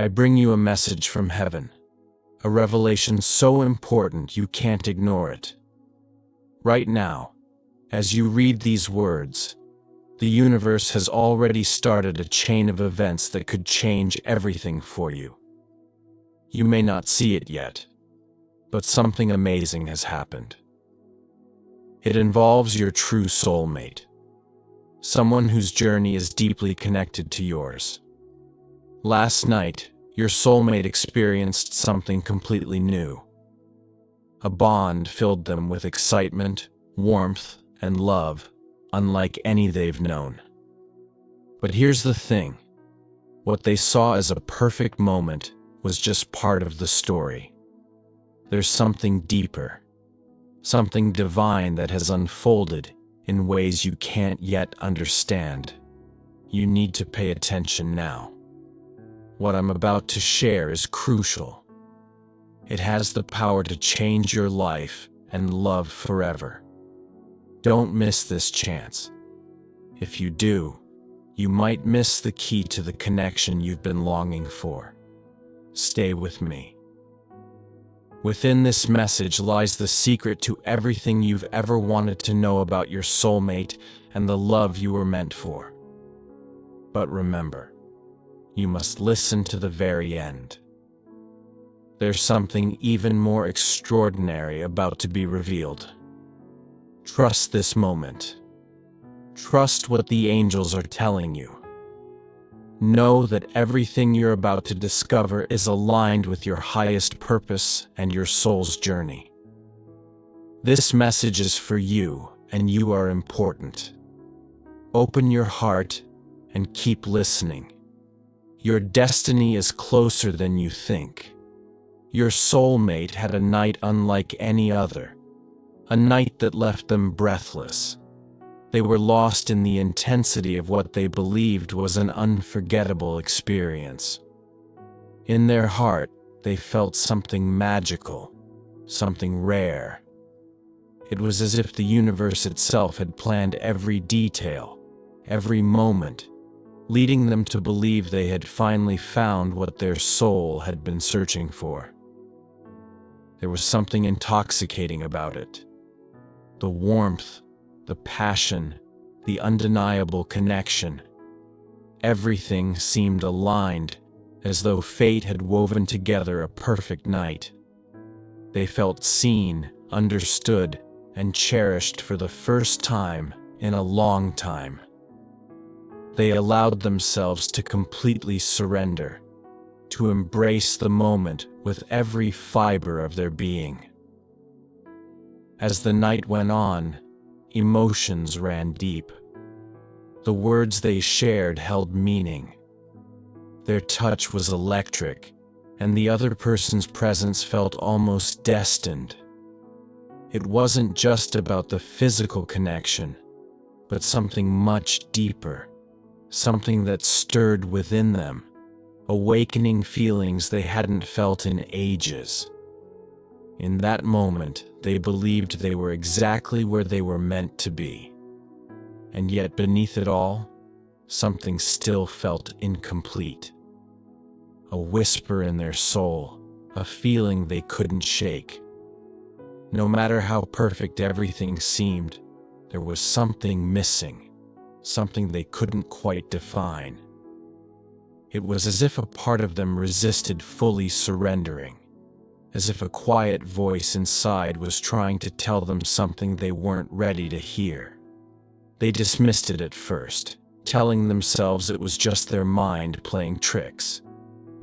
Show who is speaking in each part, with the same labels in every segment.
Speaker 1: I bring you a message from heaven, a revelation so important you can't ignore it. Right now, as you read these words, the universe has already started a chain of events that could change everything for you. You may not see it yet, but something amazing has happened. It involves your true soulmate, someone whose journey is deeply connected to yours. Last night, your soulmate experienced something completely new. A bond filled them with excitement, warmth, and love, unlike any they've known. But here's the thing. What they saw as a perfect moment was just part of the story. There's something deeper, something divine that has unfolded in ways you can't yet understand. You need to pay attention now. What I'm about to share is crucial. It has the power to change your life and love forever. Don't miss this chance. If you do, you might miss the key to the connection you've been longing for. Stay with me. Within this message lies the secret to everything you've ever wanted to know about your soulmate and the love you were meant for. But remember, you must listen to the very end. There's something even more extraordinary about to be revealed. Trust this moment. Trust what the angels are telling you. Know that everything you're about to discover is aligned with your highest purpose and your soul's journey. This message is for you, and you are important. Open your heart and keep listening. Your destiny is closer than you think. Your soulmate had a night unlike any other, a night that left them breathless. They were lost in the intensity of what they believed was an unforgettable experience. In their heart, they felt something magical, something rare. It was as if the universe itself had planned every detail, every moment, leading them to believe they had finally found what their soul had been searching for. There was something intoxicating about it. The warmth, the passion, the undeniable connection. Everything seemed aligned, as though fate had woven together a perfect night. They felt seen, understood, and cherished for the first time in a long time. They allowed themselves to completely surrender, to embrace the moment with every fiber of their being. As the night went on, emotions ran deep. The words they shared held meaning. Their touch was electric, and the other person's presence felt almost destined. It wasn't just about the physical connection, but something much deeper, something that stirred within them, awakening feelings they hadn't felt in ages. In that moment, they believed they were exactly where they were meant to be. And yet beneath it all, something still felt incomplete. A whisper in their soul, a feeling they couldn't shake. No matter how perfect everything seemed, there was something missing, something they couldn't quite define. It was as if a part of them resisted fully surrendering, as if a quiet voice inside was trying to tell them something they weren't ready to hear. They dismissed it at first, telling themselves it was just their mind playing tricks.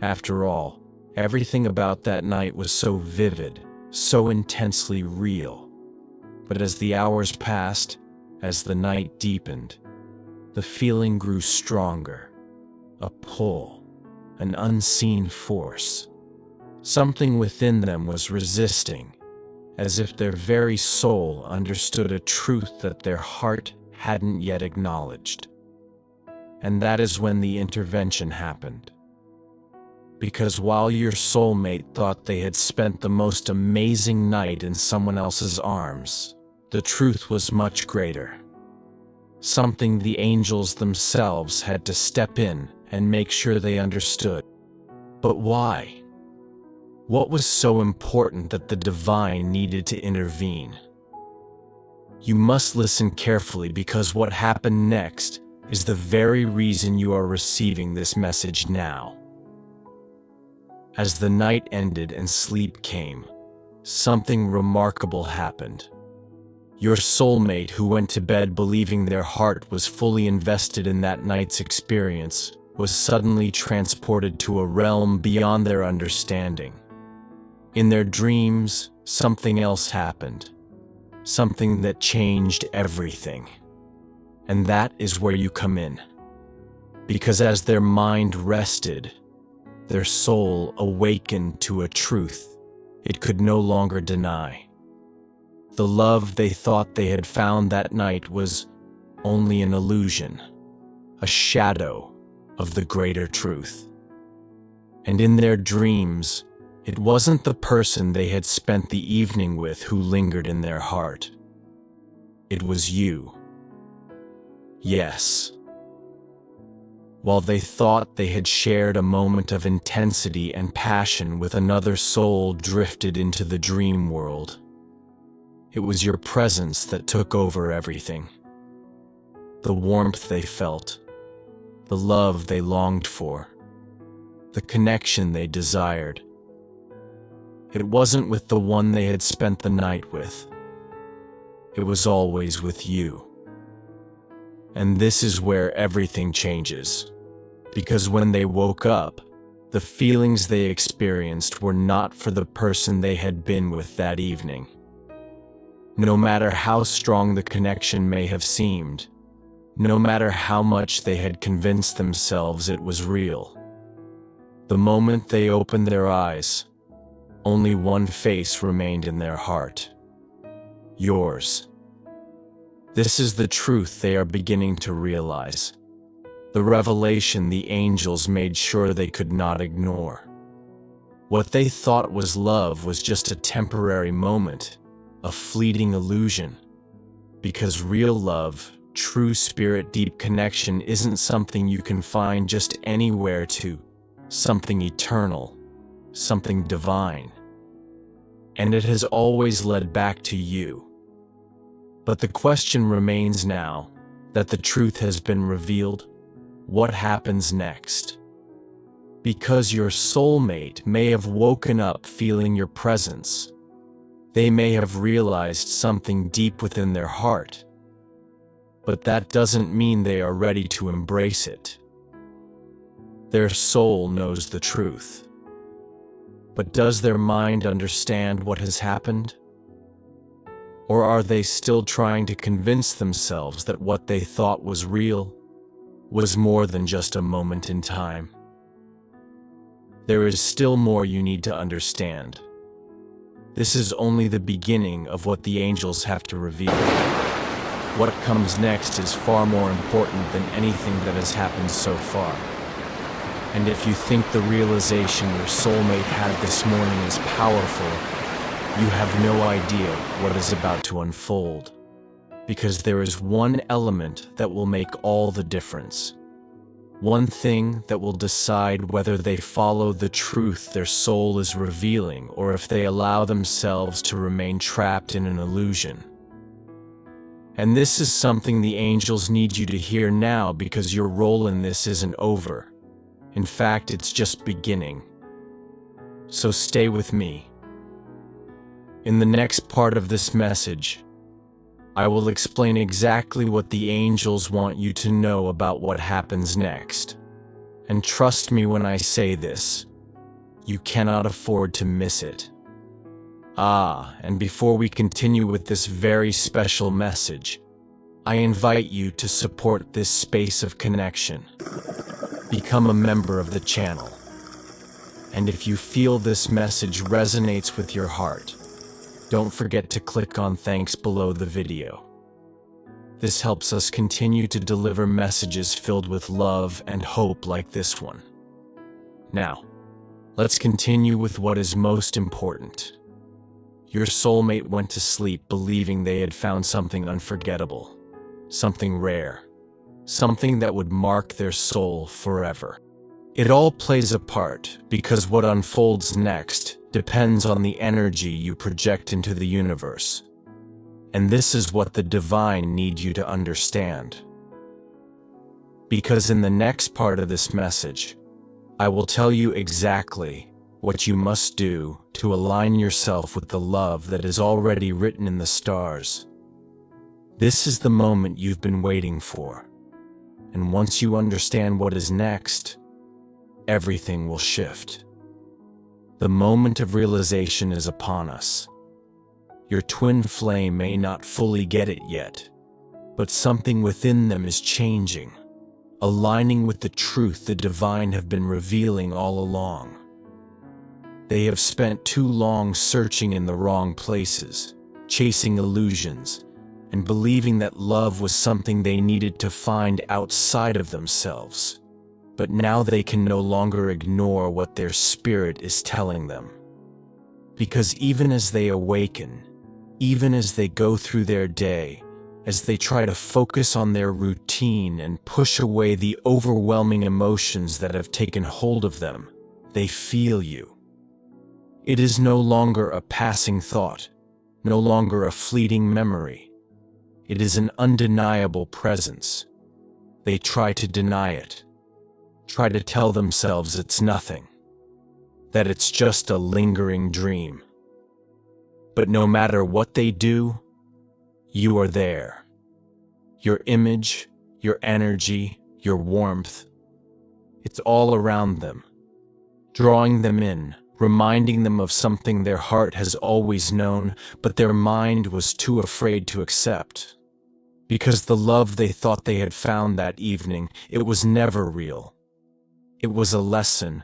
Speaker 1: After all, everything about that night was so vivid, so intensely real. But as the hours passed, as the night deepened, the feeling grew stronger. A pull, an unseen force. Something within them was resisting, as if their very soul understood a truth that their heart hadn't yet acknowledged. And that is when the intervention happened. Because while your soulmate thought they had spent the most amazing night in someone else's arms, the truth was much greater. Something the angels themselves had to step in and make sure they understood. But why? What was so important that the divine needed to intervene? You must listen carefully, because what happened next is the very reason you are receiving this message now. As the night ended and sleep came, something remarkable happened. Your soulmate, who went to bed believing their heart was fully invested in that night's experience, was suddenly transported to a realm beyond their understanding. In their dreams, something else happened. Something that changed everything. And that is where you come in. Because as their mind rested, their soul awakened to a truth it could no longer deny. The love they thought they had found that night was only an illusion, a shadow of the greater truth. And in their dreams, it wasn't the person they had spent the evening with who lingered in their heart. It was you. Yes. While they thought they had shared a moment of intensity and passion with another soul drifted into the dream world, it was your presence that took over everything. The warmth they felt, the love they longed for, the connection they desired. It wasn't with the one they had spent the night with. It was always with you. And this is where everything changes. Because when they woke up, the feelings they experienced were not for the person they had been with that evening. No matter how strong the connection may have seemed, no matter how much they had convinced themselves it was real, the moment they opened their eyes, only one face remained in their heart. Yours. This is the truth they are beginning to realize. The revelation the angels made sure they could not ignore. What they thought was love was just a temporary moment, a fleeting illusion. Because real love, true spirit, deep connection isn't something you can find just anywhere to, something eternal, something divine. And it has always led back to you. But the question remains now that the truth has been revealed. What happens next? Because your soulmate may have woken up feeling your presence. They may have realized something deep within their heart. But that doesn't mean they are ready to embrace it. Their soul knows the truth. But does their mind understand what has happened? Or are they still trying to convince themselves that what they thought was real was more than just a moment in time? There is still more you need to understand. This is only the beginning of what the angels have to reveal. What comes next is far more important than anything that has happened so far. And if you think the realization your soulmate had this morning is powerful, you have no idea what is about to unfold. Because there is one element that will make all the difference. One thing that will decide whether they follow the truth their soul is revealing or if they allow themselves to remain trapped in an illusion. And this is something the angels need you to hear now, because your role in this isn't over. In fact, it's just beginning. So stay with me. In the next part of this message, I will explain exactly what the angels want you to know about what happens next. And trust me when I say this, you cannot afford to miss it. And before we continue with this very special message, I invite you to support this space of connection. Become a member of the channel. And if you feel this message resonates with your heart, don't forget to click on thanks below the video. This helps us continue to deliver messages filled with love and hope like this one. Now, let's continue with what is most important. Your soulmate went to sleep believing they had found something unforgettable, something rare, something that would mark their soul forever. It all plays a part because what unfolds next depends on the energy you project into the universe. And this is what the divine need you to understand. Because in the next part of this message, I will tell you exactly what you must do to align yourself with the love that is already written in the stars. This is the moment you've been waiting for. And once you understand what is next, everything will shift. The moment of realization is upon us. Your twin flame may not fully get it yet, but something within them is changing, aligning with the truth the divine have been revealing all along. They have spent too long searching in the wrong places, chasing illusions, and believing that love was something they needed to find outside of themselves. But now they can no longer ignore what their spirit is telling them. Because even as they awaken, even as they go through their day, as they try to focus on their routine and push away the overwhelming emotions that have taken hold of them, they feel you. It is no longer a passing thought, no longer a fleeting memory. It is an undeniable presence. They try to deny it, try to tell themselves it's nothing, that it's just a lingering dream. But no matter what they do, you are there. Your image, your energy, your warmth, it's all around them, drawing them in, reminding them of something their heart has always known, but their mind was too afraid to accept. Because the love they thought they had found that evening, it was never real. It was a lesson,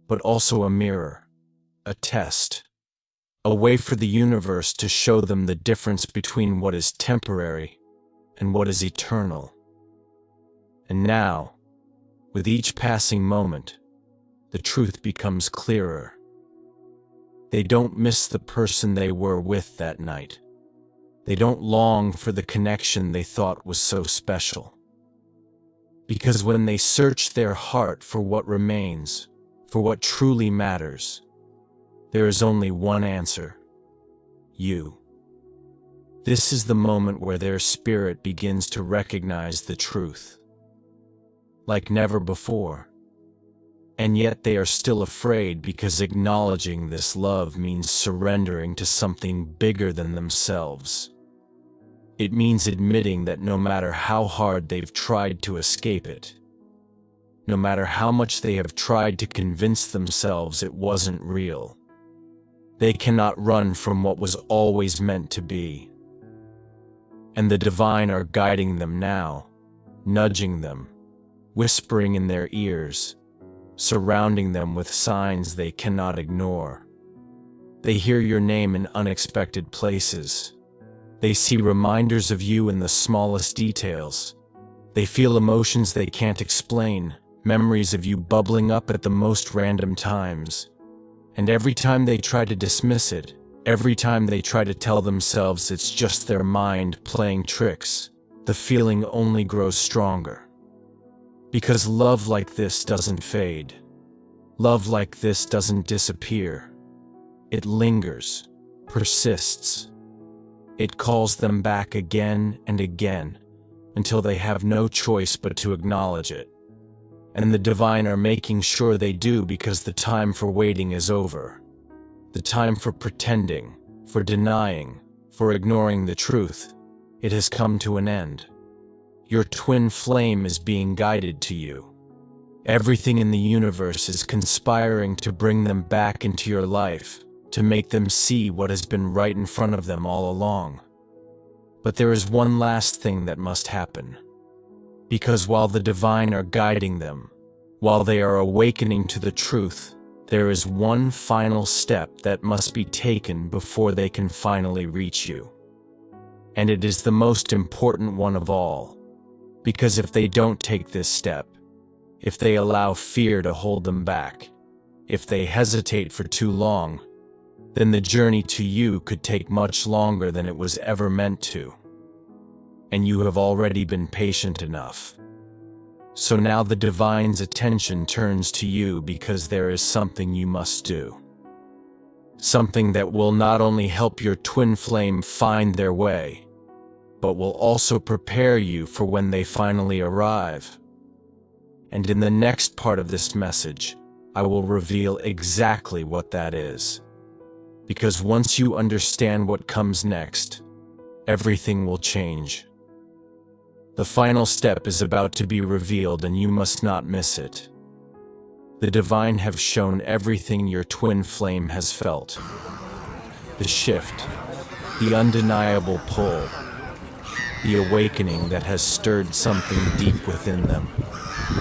Speaker 1: but also a mirror, a test, a way for the universe to show them the difference between what is temporary and what is eternal. And now, with each passing moment, the truth becomes clearer. They don't miss the person they were with that night. They don't long for the connection they thought was so special. Because when they search their heart for what remains, for what truly matters, there is only one answer: you. This is the moment where their spirit begins to recognize the truth, like never before. And yet they are still afraid because acknowledging this love means surrendering to something bigger than themselves. It means admitting that no matter how hard they've tried to escape it, no matter how much they have tried to convince themselves it wasn't real, they cannot run from what was always meant to be. And the divine are guiding them now, nudging them, whispering in their ears, surrounding them with signs they cannot ignore. They hear your name in unexpected places. They see reminders of you in the smallest details. They feel emotions they can't explain, memories of you bubbling up at the most random times. And every time they try to dismiss it, every time they try to tell themselves it's just their mind playing tricks, the feeling only grows stronger. Because love like this doesn't fade. Love like this doesn't disappear. It lingers, persists. It calls them back again and again, until they have no choice but to acknowledge it. And the divine are making sure they do, because the time for waiting is over. The time for pretending, for denying, for ignoring the truth, it has come to an end. Your twin flame is being guided to you. Everything in the universe is conspiring to bring them back into your life, to make them see what has been right in front of them all along. But there is one last thing that must happen. Because while the divine are guiding them, while they are awakening to the truth, there is one final step that must be taken before they can finally reach you. And it is the most important one of all. Because if they don't take this step, if they allow fear to hold them back, if they hesitate for too long, then the journey to you could take much longer than it was ever meant to. And you have already been patient enough. So now the divine's attention turns to you because there is something you must do. Something that will not only help your twin flame find their way, but will also prepare you for when they finally arrive. And in the next part of this message, I will reveal exactly what that is. Because once you understand what comes next, everything will change. The final step is about to be revealed and you must not miss it. The divine have shown everything your twin flame has felt. The shift, the undeniable pull, the awakening that has stirred something deep within them.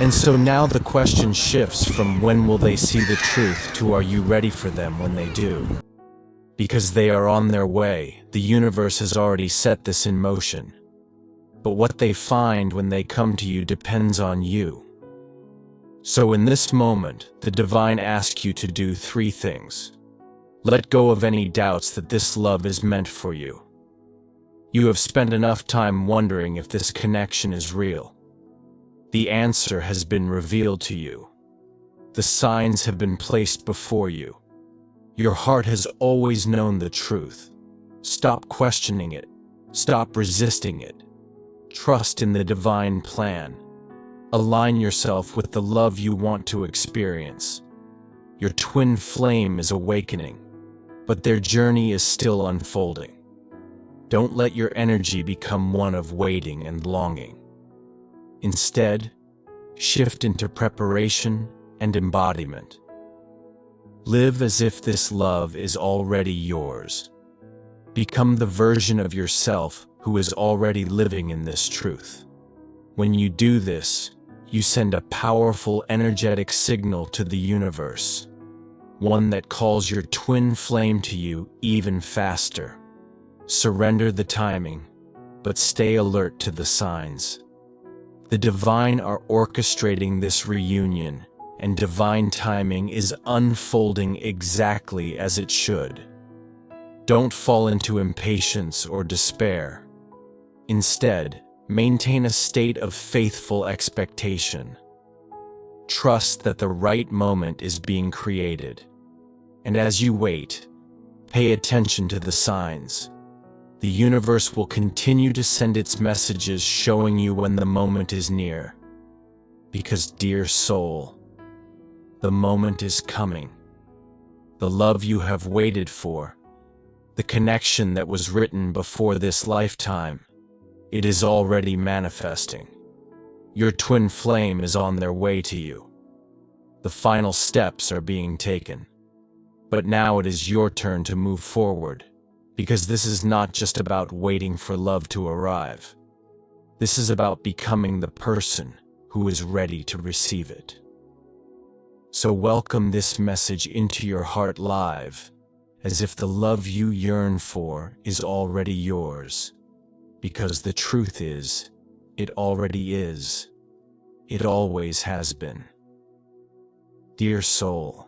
Speaker 1: And so now the question shifts from when will they see the truth to are you ready for them when they do? Because they are on their way, the universe has already set this in motion. But what they find when they come to you depends on you. So in this moment, the divine asks you to do 3 things. Let go of any doubts that this love is meant for you. You have spent enough time wondering if this connection is real. The answer has been revealed to you. The signs have been placed before you. Your heart has always known the truth. Stop questioning it. Stop resisting it. Trust in the divine plan. Align yourself with the love you want to experience. Your twin flame is awakening, but their journey is still unfolding. Don't let your energy become one of waiting and longing. Instead, shift into preparation and embodiment. Live as if this love is already yours. Become the version of yourself who is already living in this truth. When you do this, you send a powerful energetic signal to the universe, one that calls your twin flame to you even faster. Surrender the timing, but stay alert to the signs. The divine are orchestrating this reunion, and divine timing is unfolding exactly as it should. Don't fall into impatience or despair. Instead, maintain a state of faithful expectation. Trust that the right moment is being created. And as you wait, pay attention to the signs. The universe will continue to send its messages showing you when the moment is near. Because, dear soul, the moment is coming. The love you have waited for, the connection that was written before this lifetime, it is already manifesting. Your twin flame is on their way to you. The final steps are being taken. But now it is your turn to move forward. Because this is not just about waiting for love to arrive. This is about becoming the person who is ready to receive it. So welcome this message into your heart live, as if the love you yearn for is already yours. Because the truth is, it already is. It always has been. Dear soul,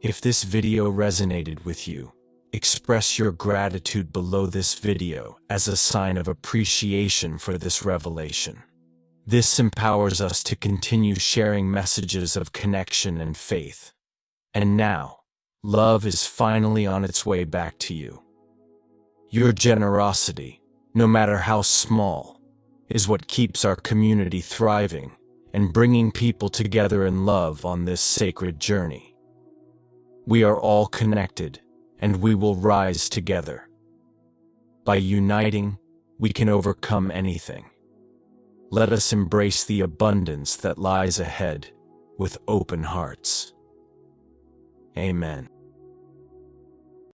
Speaker 1: if this video resonated with you, express your gratitude below this video as a sign of appreciation for this revelation. This empowers us to continue sharing messages of connection and faith. And now, love is finally on its way back to you. Your generosity, no matter how small, is what keeps our community thriving and bringing people together in love on this sacred journey. We are all connected, and we will rise together. By uniting, we can overcome anything. Let us embrace the abundance that lies ahead with open hearts. Amen.